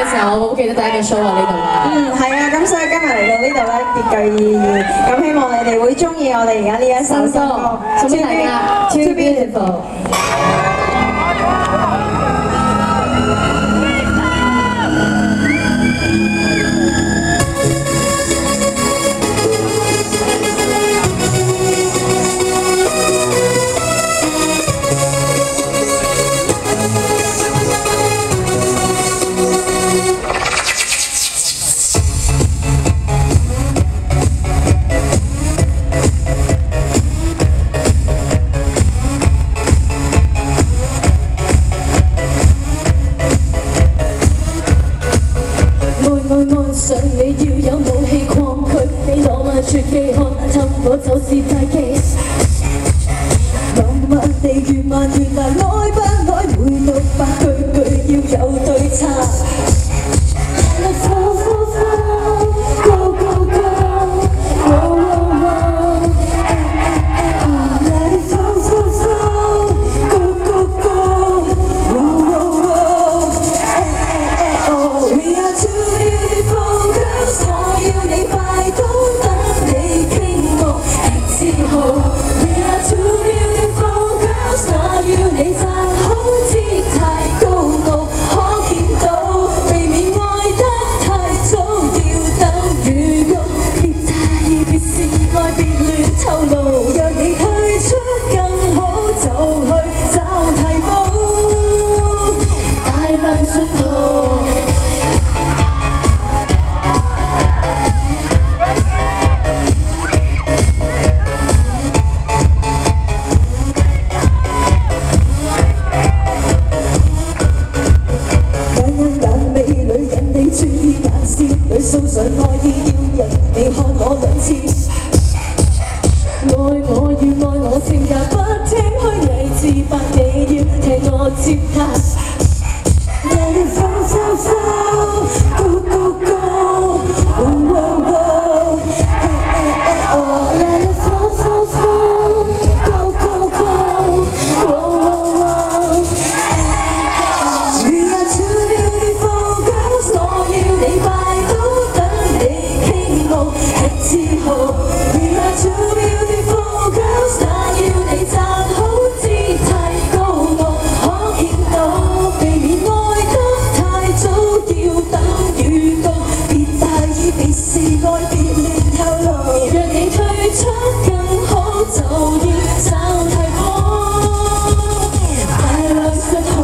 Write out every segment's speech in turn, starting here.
嘅時候，我好記得第一個 show 喺呢度啦。係啊，咁所以今日嚟到呢度咧，別具意義。咁希望你哋會中意我哋而家呢一首新歌，送俾大家 Too Beautiful。愛上你要有武器抗拒，你浪漫絕技看透我就是大忌。浪漫地越慢越難，愛不愛每600句要有對策。訴上愛意要人你看我兩次，愛我與愛我性格不聽虛偽自白，你要聽我接拍。Let it flow flow flow go go go oh oh oh Let it flow flow flow go go go oh oh We are two beautiful girls， 我要你快We are two beautiful girls， 那要你站好姿態高我可見到，避免愛得太早，要等預告，別大意別是愛別亂透露，若你退出更好，就要找替補。快樂信號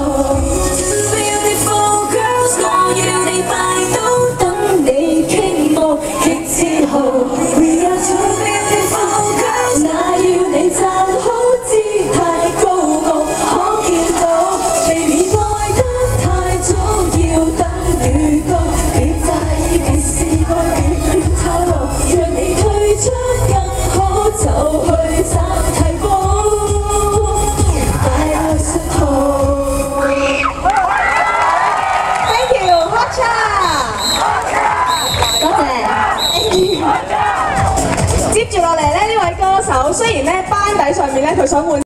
Beautiful girls， 我要你快到等你傾慕極自豪。接住落嚟咧，呢位歌手雖然咧班底上面咧佢想換。